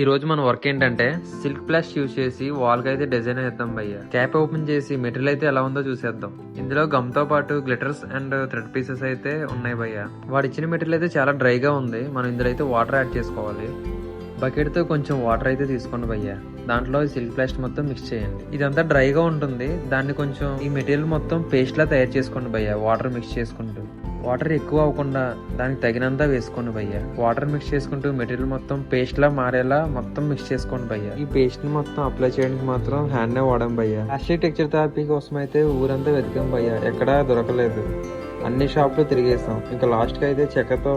ఈ రోజు మన వర్క్ ఏంటంటే సిల్క్ ప్లస్ యూజ్ చేసి వాల్ కి అయితే డిజైన్ వేద్దాం భయ్య. క్యాప్ ఓపెన్ చేసి మెటీరియల్ అయితే ఎలా ఉందో చూసేద్దాం. ఇందులో గమ్ తో పాటు గ్లిటర్స్ అండ్ థ్రెడ్ పీసెస్ అయితే ఉన్నాయి భయ్య. వాడు ఇచ్చిన మెటీరియల్ అయితే చాలా డ్రైగా ఉంది. మనం ఇందులో అయితే వాటర్ యాడ్ చేసుకోవాలి. బకెట్ తో కొంచెం వాటర్ అయితే తీసుకోండి భయ్య. దాంట్లో సిల్క్ ప్లాస్టిక్ మొత్తం మిక్స్ చేయండి. ఇదంతా డ్రైగా ఉంటుంది. దాన్ని కొంచెం ఈ మెటీరియల్ మొత్తం పేస్ట్ లా తయారు చేసుకోండి భయ్య. వాటర్ మిక్స్ చేసుకుంటూ వాటర్ ఎక్కువ అవ్వకుండా దానికి తగినంత వేసుకోండి భయ్య. వాటర్ మిక్స్ చేసుకుంటూ మెటీరియల్ మొత్తం పేస్ట్ లా మారేలా మొత్తం మిక్స్ చేసుకోండి భయ్య. ఈ పేస్ట్ ని మొత్తం అప్లై చేయడానికి మాత్రం హ్యాండ్ నే వాడాం భయ్య. ప్లాస్టిక్ టెక్చర్ థెరపీ కోసం అయితే ఊరంతా వెతికాం భయ్య. ఎక్కడా దొరకలేదు. అన్ని షాపులు తిరిగేసాం. ఇంకా లాస్ట్ కి అయితే చెక్కతో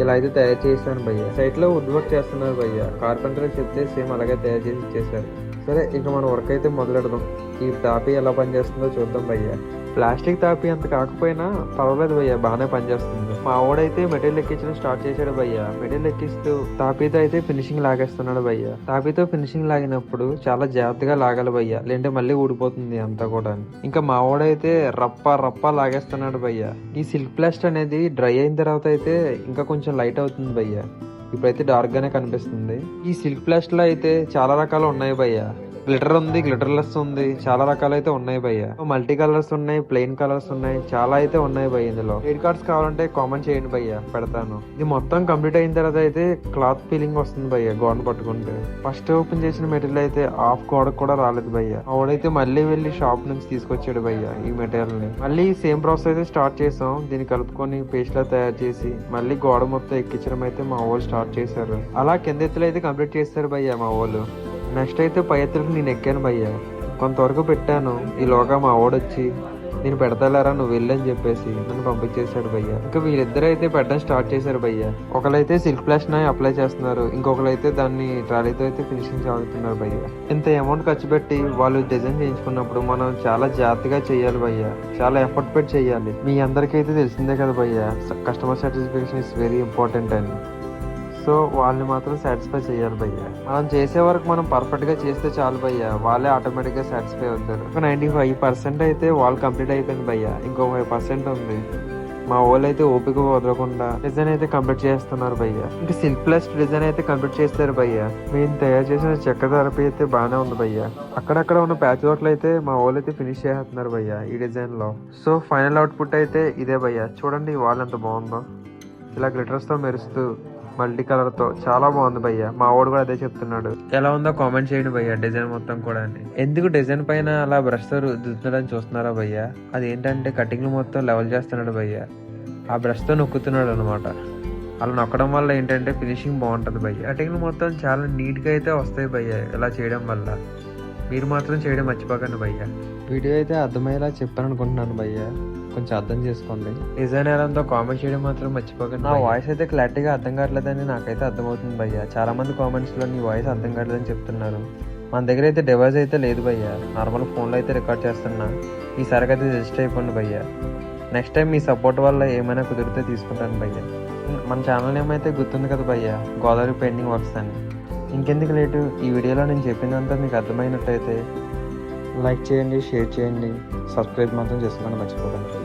ఇలా అయితే తయారు చేశాను భయ్య. సైట్ లో వుడ్ వర్క్ చేస్తున్నారు భయ్య. కార్పెంటర్ చెప్తే సేమ్ అలాగే తయారు చేసి ఇచ్చేసారు. సరే ఇక మన వర్క్ అయితే మొదలెడదాం. ఈ తాపీ ఎలా పనిచేస్తుందో చూద్దాం భయ్య. ప్లాస్టిక్ తాపీ అంత కాకపోయినా పర్వాలేదు భయ్య, బాగానే పనిచేస్తుంది. మా వాడైతే మెటీరియల్ ఎక్కించడం స్టార్ట్ చేశాడు భయ్య. మెటీరియల్ ఎక్కిస్తూ తాపీతో అయితే ఫినిషింగ్ లాగేస్తున్నాడు భయ్య. తాపీతో ఫినిషింగ్ లాగినప్పుడు చాలా జాగ్రత్తగా లాగాలి భయ్య, లేదంటే మళ్ళీ ఊడిపోతుంది అంతా కూడా. ఇంకా మా వాడైతే రప్ప లాగేస్తున్నాడు భయ్య. ఈ సిల్క్ ప్లాస్ట్ అనేది డ్రై అయిన తర్వాత అయితే ఇంకా కొంచెం లైట్ అవుతుంది భయ్య. ఇప్పుడైతే డార్క్ గానే కనిపిస్తుంది. ఈ సిల్క్ ప్లాస్ట్ లో అయితే చాలా రకాలు ఉన్నాయి భయ్య. గ్లిటర్ ఉంది, గ్లిటర్ లెస్ ఉంది, చాలా రకాలు అయితే ఉన్నాయి భయ్య. మల్టీ కలర్స్ ఉన్నాయి, ప్లెయిన్ కలర్స్ ఉన్నాయి, చాలా అయితే ఉన్నాయి భయ్య. ఇందులో క్రెడిట్ కార్డ్స్ కావాలంటే కామెంట్ చేయండి భయ్య, పెడతాను. ఇది మొత్తం కంప్లీట్ అయిన తర్వాత అయితే క్లాత్ ఫీలింగ్ వస్తుంది భయ్య గోడను పట్టుకుంటే. ఫస్ట్ ఓపెన్ చేసిన మెటీరియల్ అయితే హాఫ్ గోడకు కూడా రాలేదు భయ్య. ఆవిడైతే మళ్ళీ వెళ్ళి షాప్ నుంచి తీసుకొచ్చాడు భయ్య ఈ మెటీరియల్ ని. మళ్ళీ సేమ్ ప్రాసెస్ అయితే స్టార్ట్ చేసాం. దీన్ని కలుపుకొని పేస్ట్ లా తయారు చేసి మళ్ళీ గోడ మొత్తం ఎక్కించడం అయితే మా వాళ్ళు స్టార్ట్ చేశారు. అలా కింద ఎత్తులు అయితే కంప్లీట్ చేస్తారు భయ్య మా వాళ్ళు. నెక్స్ట్ అయితే పై ఎత్తులకు నేను ఎక్కాను భయ్య. కొంతవరకు పెట్టాను. ఈలోగా మా వాడొచ్చి నేను పెడతాలేరా నువ్వు వెళ్ళని చెప్పేసి నన్ను పంపించేశాడు భయ్య. ఇంకా వీళ్ళిద్దరు అయితే పెట్టడం స్టార్ట్ చేశారు భయ్య. ఒకరైతే సిల్క్ ప్లాస్ట్ అప్లై చేస్తున్నారు, ఇంకొకరైతే దాన్ని ట్రాలీతో అయితే ఫినిషింగ్ సాగుతున్నారు భయ్య. ఇంత అమౌంట్ ఖర్చు పెట్టి వాళ్ళు డిజైన్ చేయించుకున్నప్పుడు మనం చాలా జాగ్రత్తగా చేయాలి భయ్య. చాలా ఎఫర్ట్ పెట్టి చేయాలి. మీ అందరికైతే తెలిసిందే కదా భయ్య, customer satisfaction is very important అని. సో వాళ్ళని మాత్రం సాటిస్ఫై చేయాలి భయ్య. మనం చేసే వరకు మనం పర్ఫెక్ట్ గా చేస్తే చాలు భయ్య, వాళ్ళే ఆటోమేటిక్ గా సాటిస్ఫై అవుతారు. ఒక 95% అయితే వాళ్ళు కంప్లీట్ అయిపోయింది భయ్య. ఇంకో 5% ఉంది. మా వాళ్ళు అయితే ఓపిక వదలకుండా డిజైన్ అయితే కంప్లీట్ చేస్తున్నారు భయ్య. ఇంకా సిల్క్ ప్లస్ డిజైన్ అయితే కంప్లీట్ చేస్తారు భయ్య. మేము తయారు చేసిన చెక్క థెరపీ అయితే బాగానే ఉంది భయ్య. అక్కడక్కడ ఉన్న ప్యాచ్ వర్క్లు అయితే మా వాళ్ళు అయితే ఫినిష్ చేస్తున్నారు భయ్య ఈ డిజైన్ లో. సో ఫైనల్ అవుట్పుట్ అయితే ఇదే భయ్య. చూడండి వాల్ ఎంత బాగుందో, ఇలా గ్లిటర్స్ తో మెరుస్తూ మల్టీ కలర్ తో చాలా బాగుంది భయ్య. మా వాడు కూడా అదే చెప్తున్నాడు. ఎలా ఉందో కామెంట్ చేయండి భయ్య డిజైన్ మొత్తం కూడా. ఎందుకు డిజైన్ పైన అలా బ్రష్ తో రుద్దుతున్నాడని చూస్తున్నారా భయ్య? అదేంటంటే కటింగ్ మొత్తం లెవెల్ చేస్తున్నాడు భయ్య. ఆ బ్రష్ తో నొక్కుతున్నాడు అనమాట. అలా నొక్కడం వల్ల ఏంటంటే ఫినిషింగ్ బాగుంటది భయ్య. కటింగ్ మొత్తం చాలా నీట్ గా అయితే వస్తాయి భయ్య ఇలా చేయడం వల్ల. మీరు మాత్రం చేయడం మర్చిపోకండి భయ్య. వీడియో అయితే అర్థమయ్యేలా చెప్పాను అనుకుంటున్నాను భయ్య, కొంచెం అర్థం చేసుకోండి. డిజైన్ ఎలా ఉందో కామెంట్ చేయడం మాత్రం మర్చిపోకండి. నా వాయిస్ అయితే క్లారిటీగా అర్థం కావట్లేదని నాకైతే అర్థమవుతుంది భయ్య. చాలా మంది కామెంట్స్ లో నీ వాయిస్ అర్థం కావట్లేదని చెప్తున్నారు. మన దగ్గర అయితే డివైస్ అయితే లేదు భయ్య. నార్మల్ ఫోన్లో అయితే రికార్డ్ చేస్తున్నా. ఈసారికి అయితే రిజిస్టర్ అయిపోండి భయ్య. నెక్స్ట్ టైం మీ సపోర్ట్ వల్ల ఏమైనా కుదిరితే తీసుకుంటాను భయ్య. మన ఛానల్ నేమ్ అయితే గుర్తుంది కదా భయ్య, గోదావరి పెయింటింగ్ వర్క్స్ అని. ఇంకెందుకు లేటు, ఈ వీడియోలో నేను చెప్పినంత మీకు అర్థమైనట్టయితే లైక్ చేయండి, షేర్ చేయండి, సబ్స్క్రైబ్ మాత్రం చేసుకోండి మర్చిపోకండి.